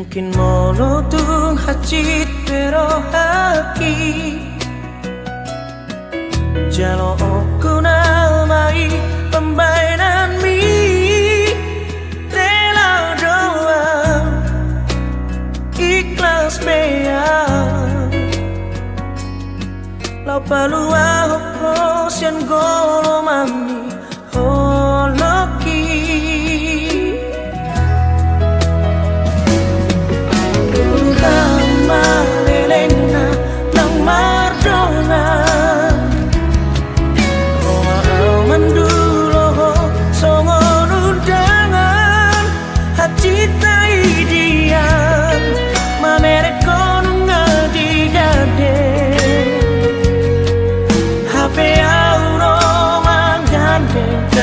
Mungkin monotung hati terohaki Jalo aku namai pembainan mi Tela doa ikhlas bea Lau palua hoko sian golo mami holoki Elena ng Mardona Roma mandulo songon undangan hati taidian mameret konunga digade HP auro manggandeng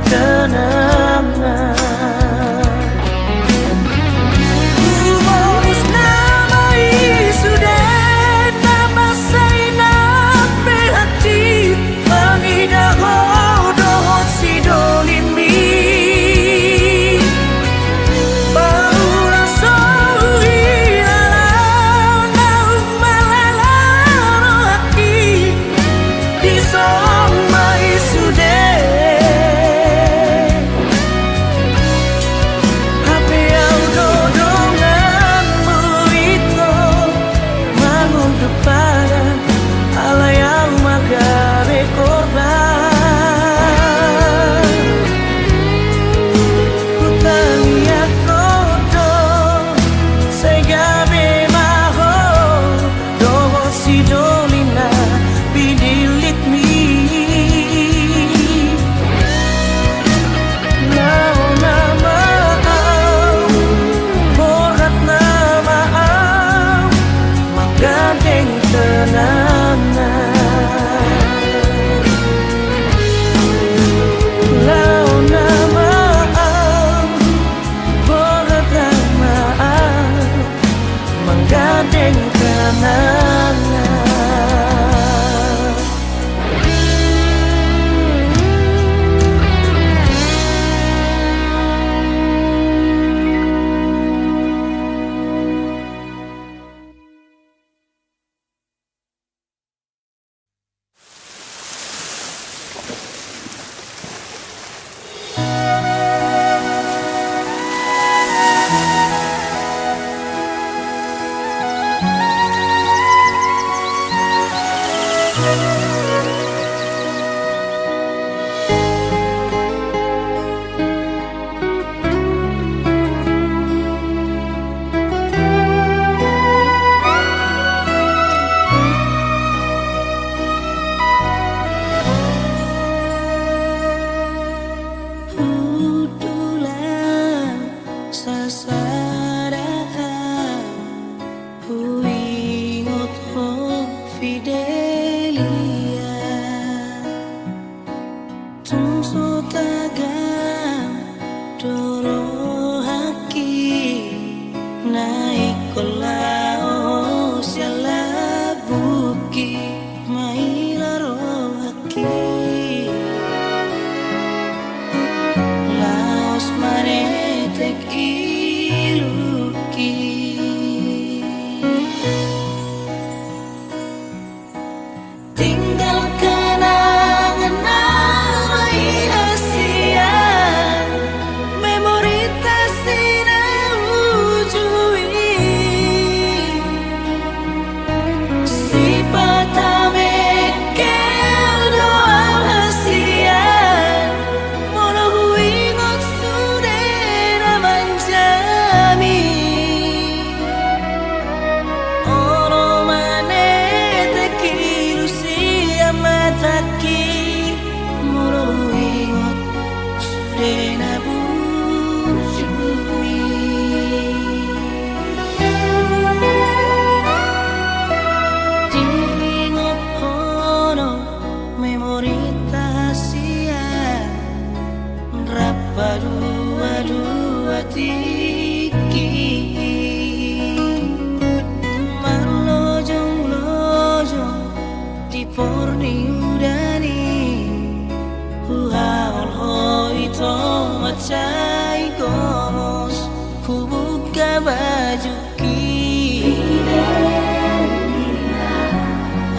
kenangan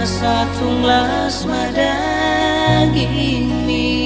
satunglas madaging mi.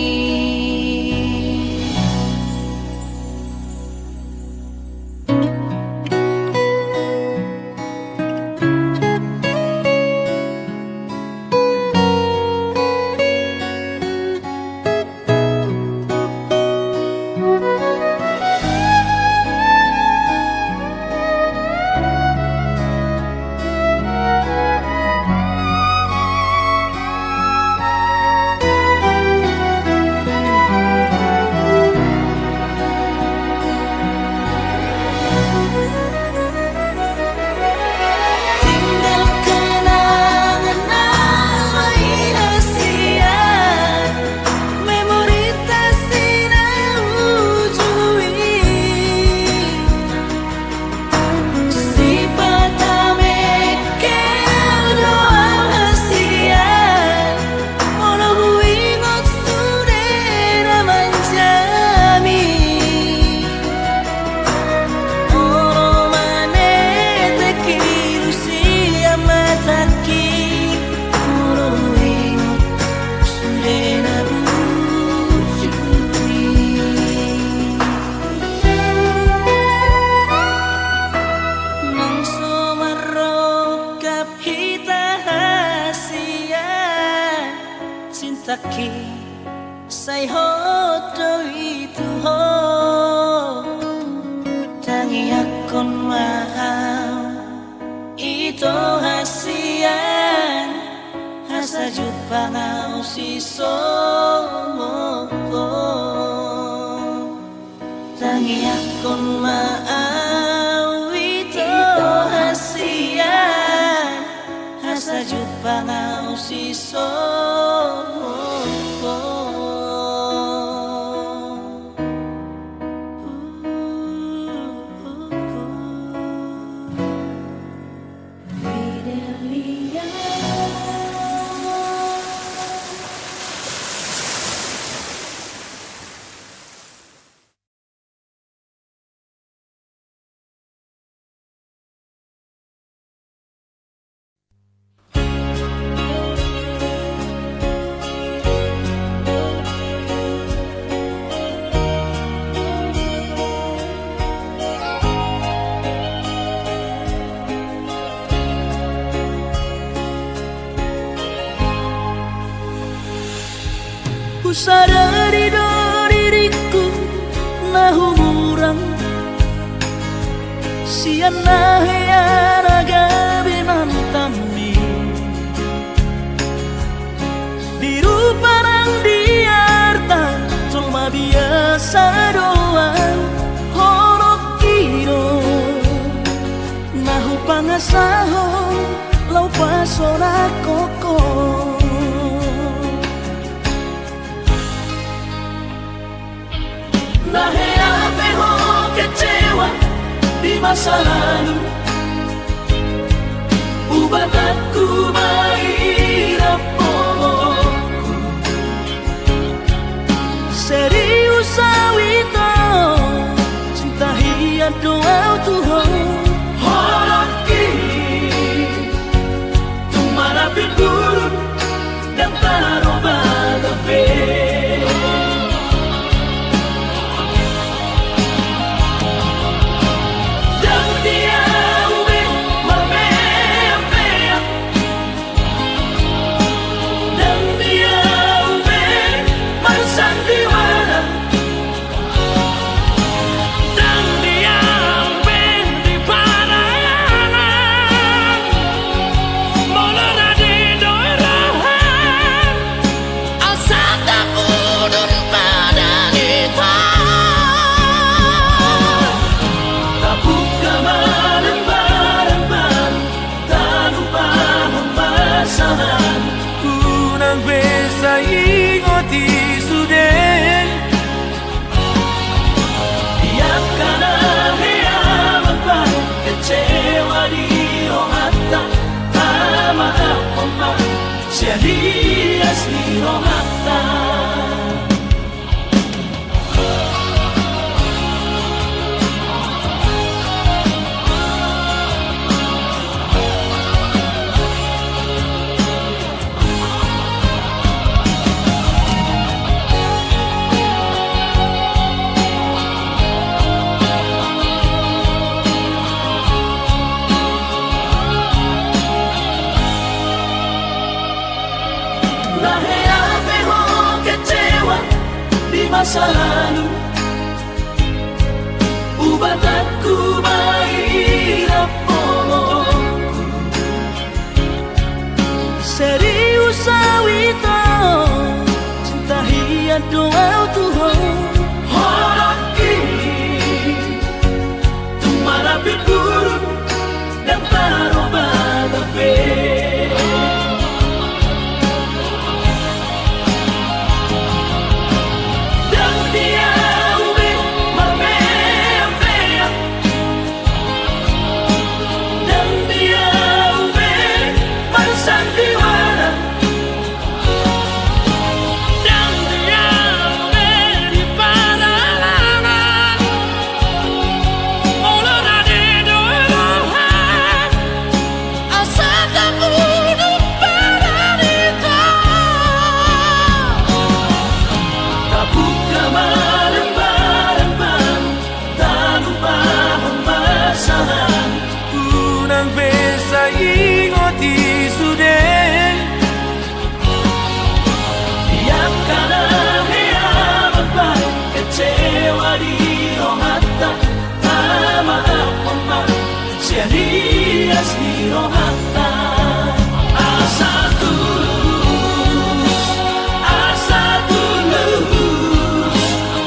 Taki say hot itu ho tangi akon mahal itu hasian hasa jupa ngau si somo tangi akon mahal itu hasian hasa jupa ngau si somo. Sadari do diriku na humurang sian na heyana gabi nantami biru parang diarta cuma biasa doang horok kiro nahu pangasahon lau pasona koko. Naheape ho kecewa di masa lalu ubat aku mahirap pomoku serius awito cinta hiat doa Tuhan horaki tumarapi gurun dan taroba gabe. Jadi asli rohata Lahir ho kecewa di masa lalu, ubah aku mahirap pomongku. Serius sawito cinta hiya doa Tuhan. Harap kini tumara pipurun dan taroba gabe. Dan dia ube mabea, dan dia ube bersandiwara, dan dia ube di padalangan. Olah de doa asa kamu pada dita. Kabuka malam-malam tak lupa pembasahan. Unang besa ingoti sude Tiap kala hea kecewa di rohata, tak maaf mama sia-sia di rohata. Asa tulus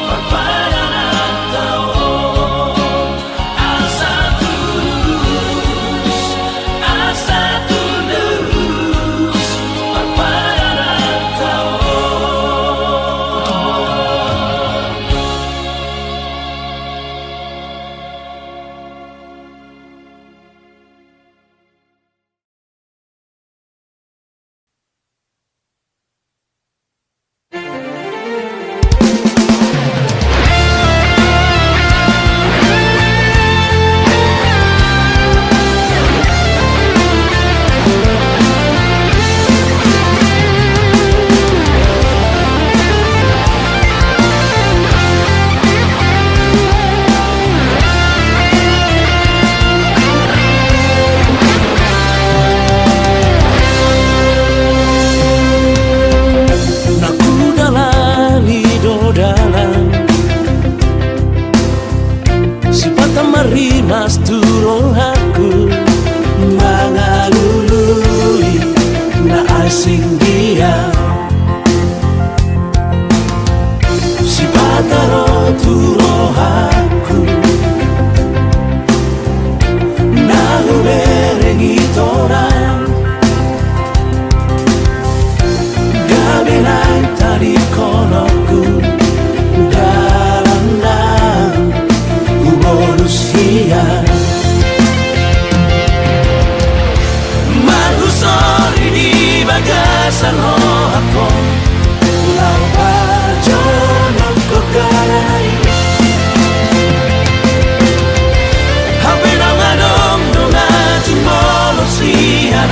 perpadanan tao. Asa tulus perpadanan tao. Mas turun aku mengalului na asing dia si bataro turo aku na uberengi torang gabilang tadi konoku Magusori di bagasan ho ako Ulang pajo nagkakaray Hampir ang anong nung ating molong siya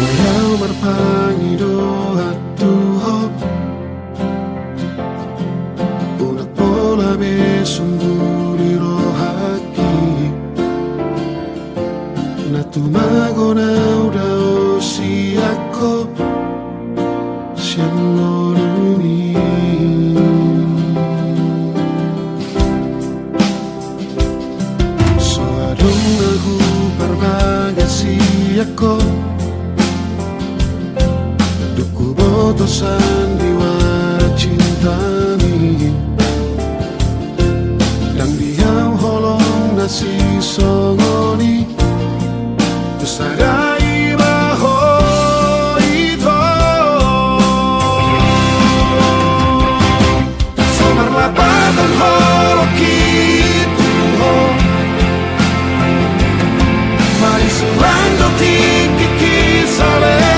Walau berpangido at Tuhan Unat pola besumbu di rohaki Na tumago na udao si ako Siamo lumi So adong aku perbaga si ako Putusan diwara cinta ni Dan diam holong nasi songoni Tusadai baho ito Somar lapatan holong kitu ho Mari surando tiki kisale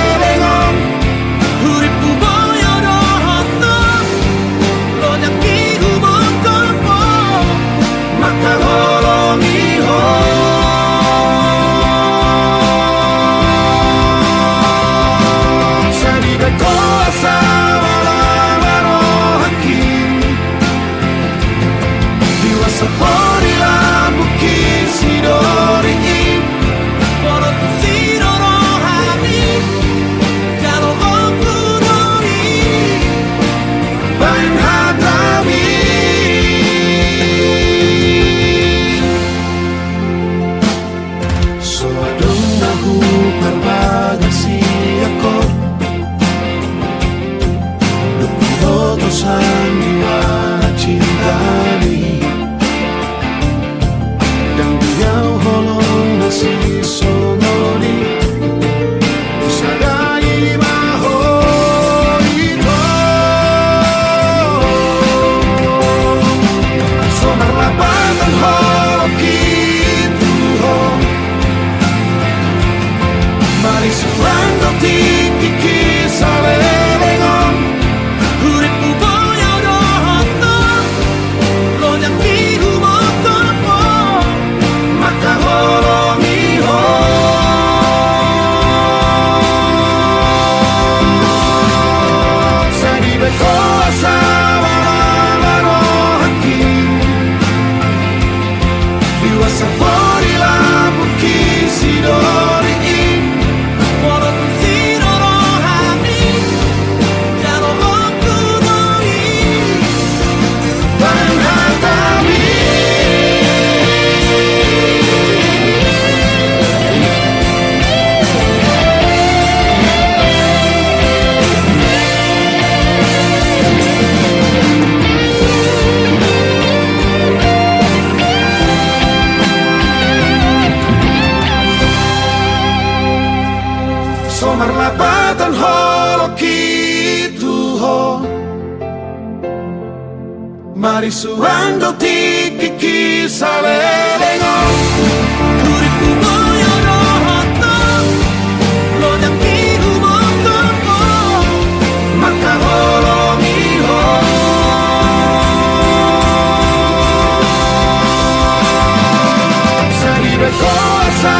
Marlapatan holo kitu ho Mari suando tiki kisalengo Kuriku moyo rohoto Lo nyakiru motomo Maka holo miho Saribe kosa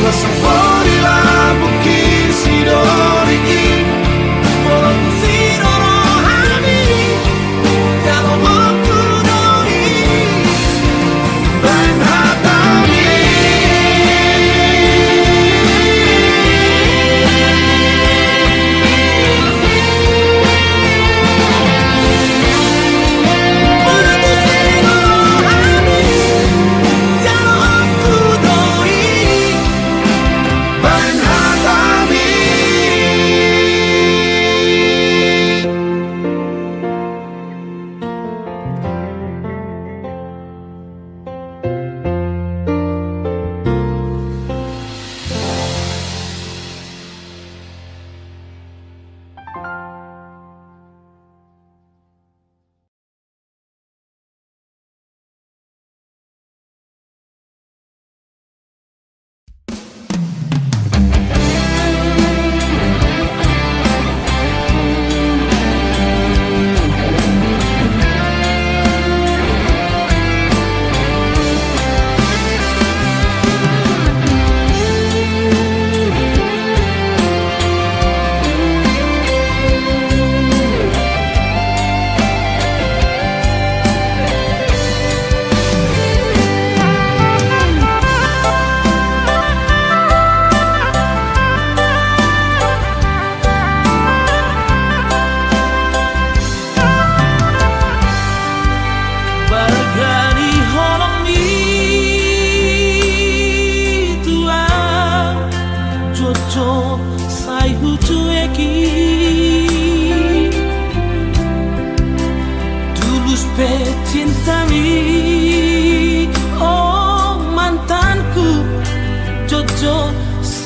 Sapori la buchi dori Molo tu si rohani Kalau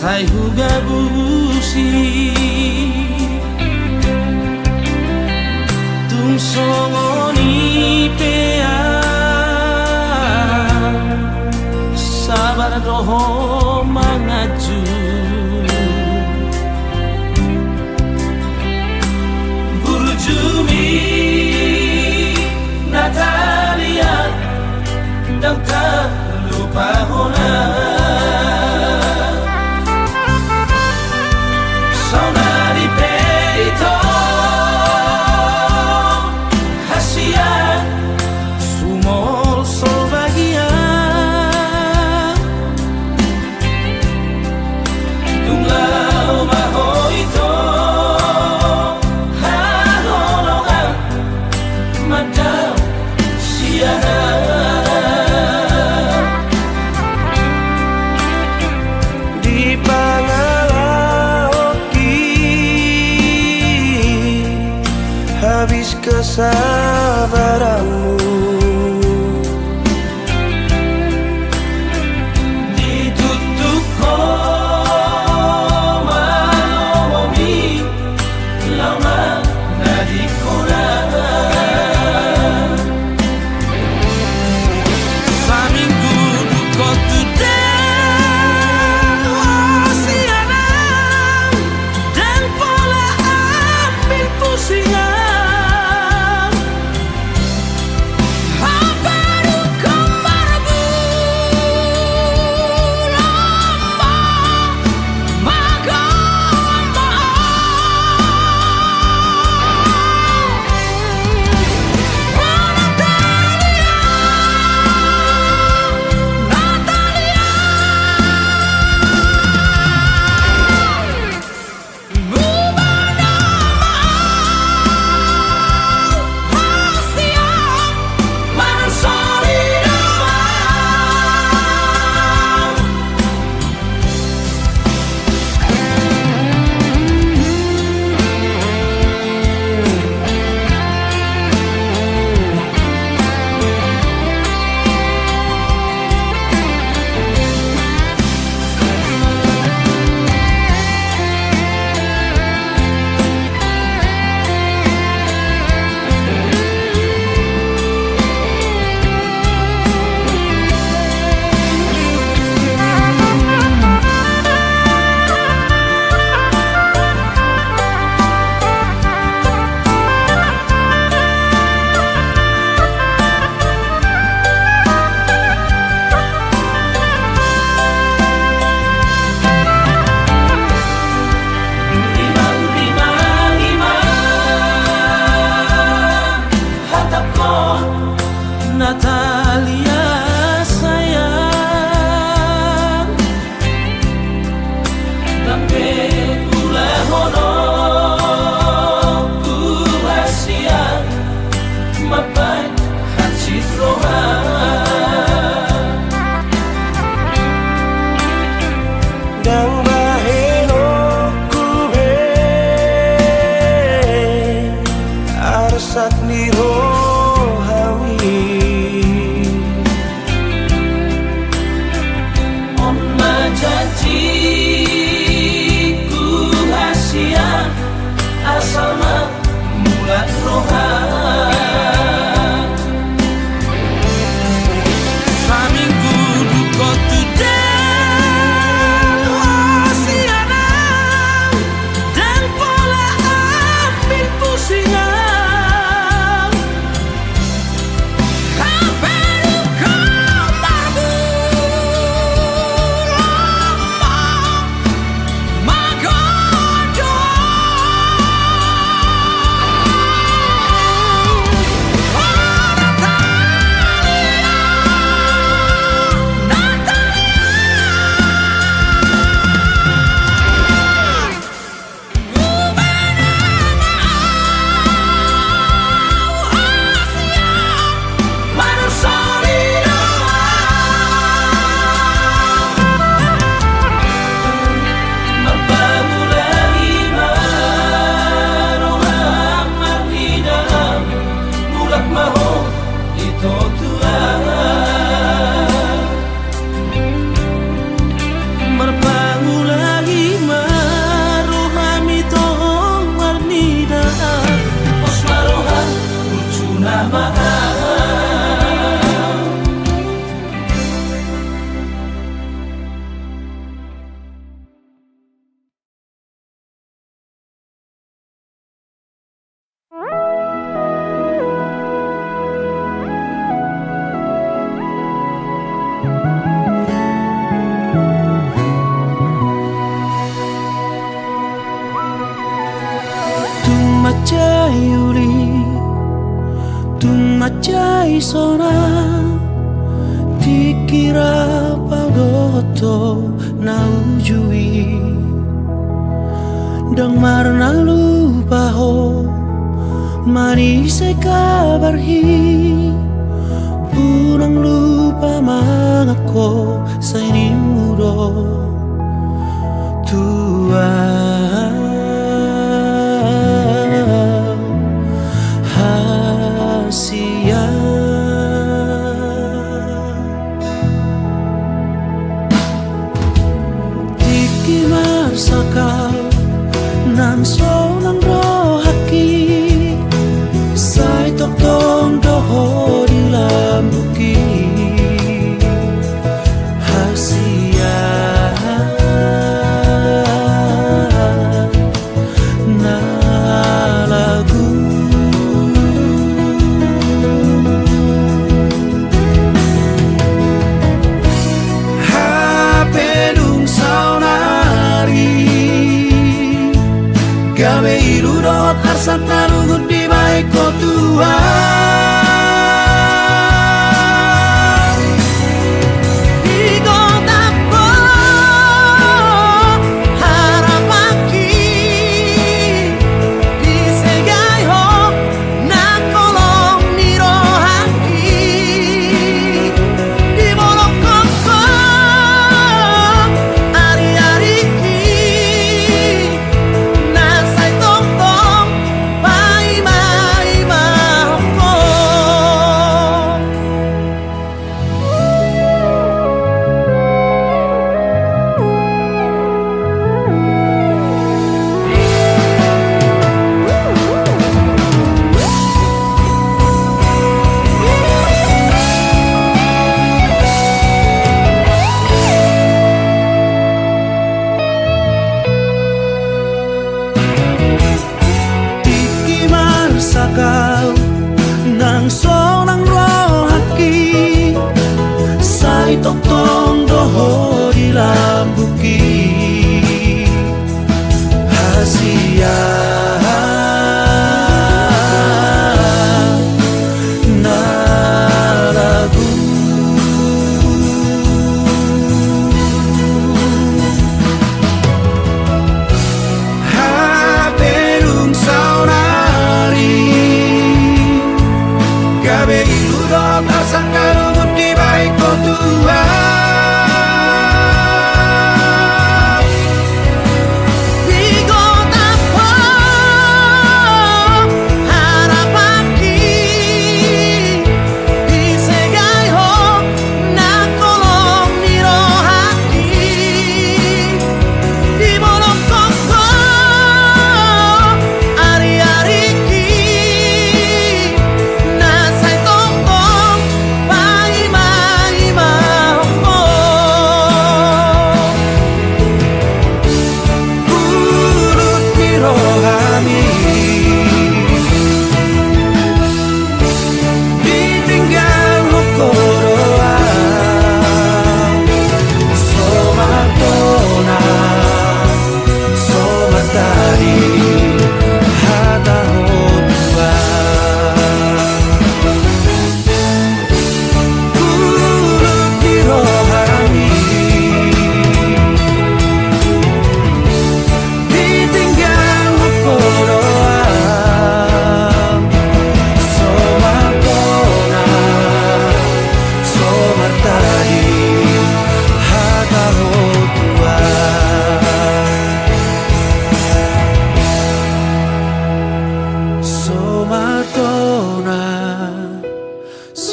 sai huga busi tung songoni pea sabar doho mangaju burjumi Natalia dan tak lupa hona Saudari Peito Hasia Sumol Solbagia Tunglau Mahoito Haholongan Madam Siara Di habis kesabaranmu ditutup koma lomomi lama nadikona saminggu duko tudang wasiana dan pola ambil pusingan Natalia sayang tapi kula hono ku rahasia mapai hati roha dan baheno ku be arsat niro asal mulat rohan saminggu duko tudang wasiana dan pola ambil pusingan hampir kau marbu lama magodo isona dikira pagoto na ujui dang marna lupa ho manis kabarhi punang lupa mangako sa inimuro tua hasia tiki marsakal nan so nan rohaki sai tok tong doho di lambuki hasia na lagu hapedung saunari gawe iludot arsan tarugut di baik ko tua sakal nang so nang rohaki sai tok tong doho di lambuki hasia na lagu hapedung saunari gabe iludot arsan karungut di baik ko tua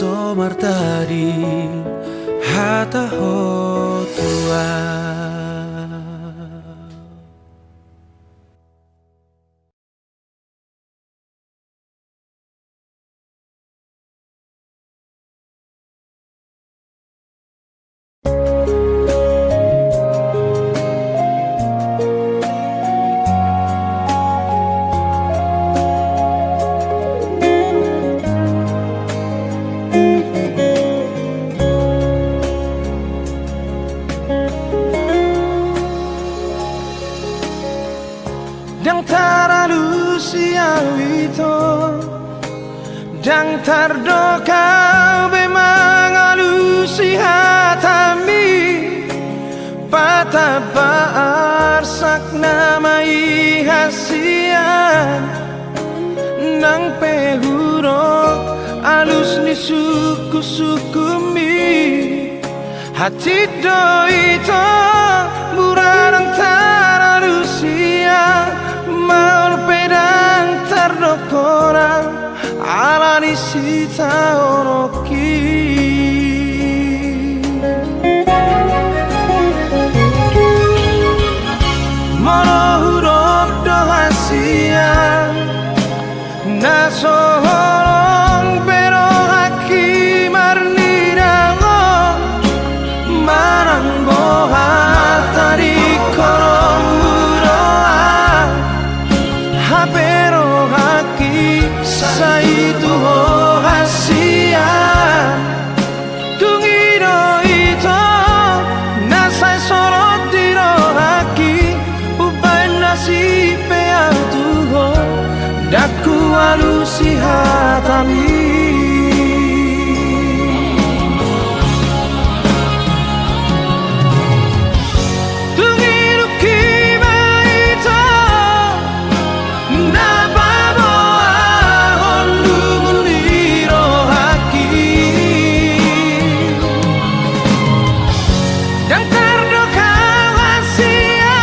somartadi hata hotua. Dang taralu siang itu, dang tardoka matabar sakna mai hasian nang pehurok alus ni suku-suku mi hati doito murah antara Rusia maur pedang terdokoran ala ni sita oroki monohurok dohasia nasoholong pero haki marnirango marang boha tadi korong muroa hapero haki saitu hasia tungiro ito nasai sorot diro haki ubay nasipe atuho daku alusi hatami tungiru kiba ito nababo ahon lumuliro haki dan terdoka hasia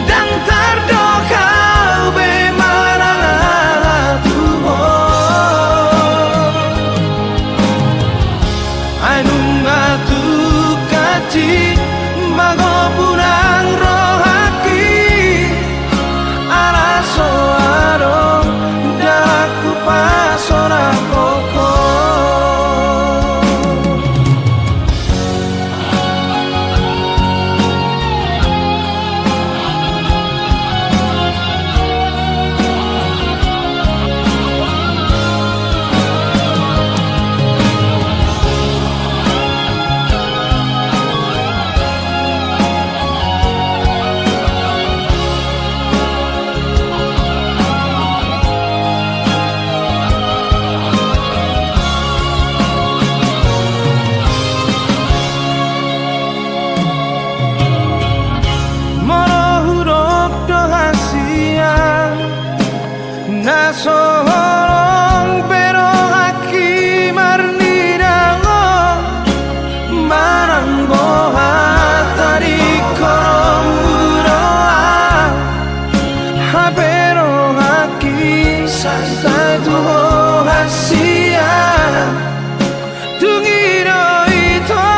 dan terdoka mago punang rohaki araso arong daku pasora koko nasoholong pero haki marnirango marang boha tadi korong muroa hapero haki saitu hasia tungiro ito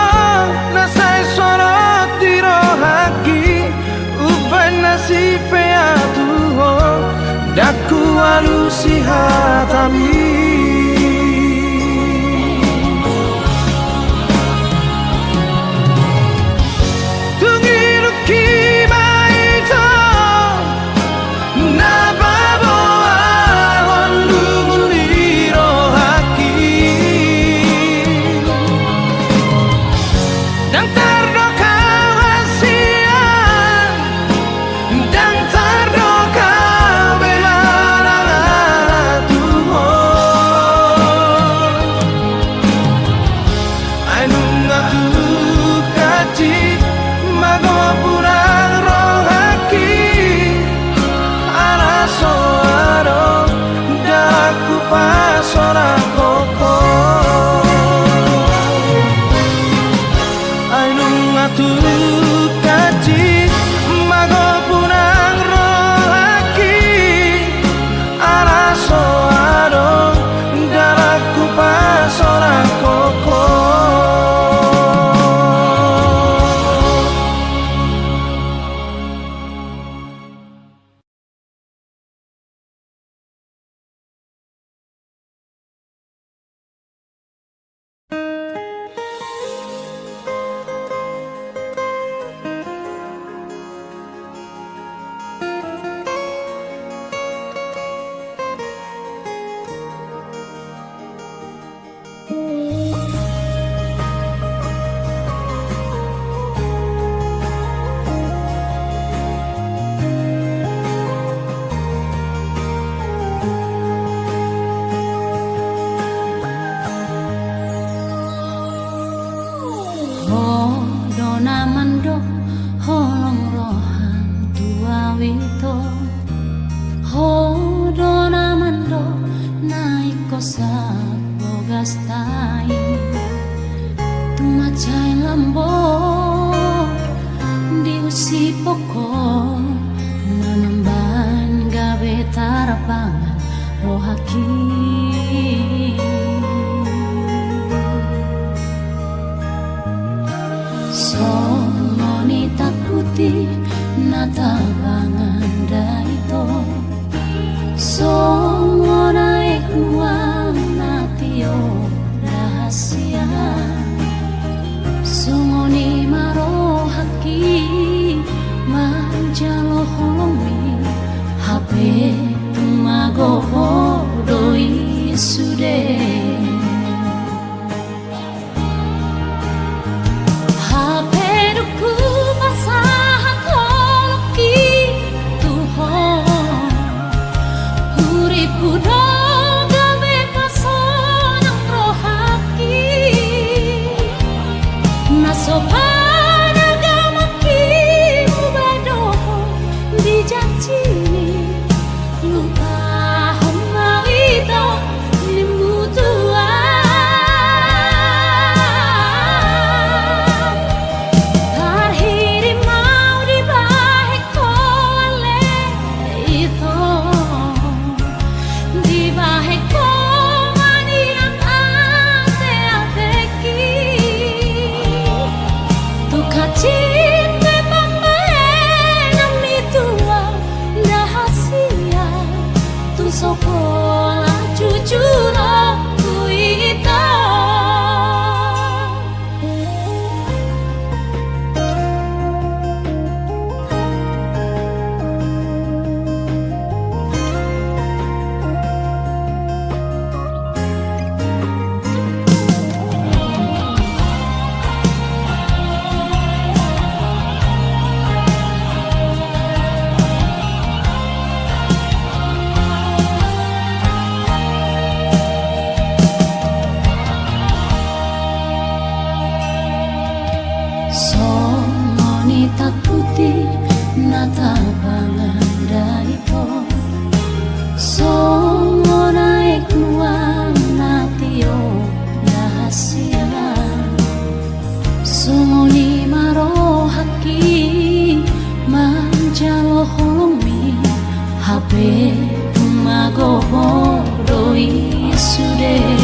nasai sorot diro haki uban nasipe atuho daku alusi hatami tungiru kiba ito nababo ahon lumuliro haki dan terdoka hasia dan terdoka mago punang rohaki araso arong daku pasora koko ainung atu kaji mago punang rohaki araso arong daku pasora koko dona mando holong rohan tua wito dona mando naik kosak bogas tai tumacai lambo diusi pokok mengemban gawe tarapangan rohaki songonita putih nata bangan daito songona ekuang natio rahasia songoni maro haki manjalo holongi HP tumago doi sude HP duku pasah koloki tuho uripu do gawe pasonang rohaki nasopan agamaki mubadoho dijanjini lupa homawito nimbutuan tarhiri mau dibahek koale itu dibahek komanian ate-ateki tukacin memang maenam itua rahasia tu sekolah jujur aku itu songonita putih nata bangan daito songona ekuang natio rahasia songoni maro haki manjalo holongi HP tumago doi sude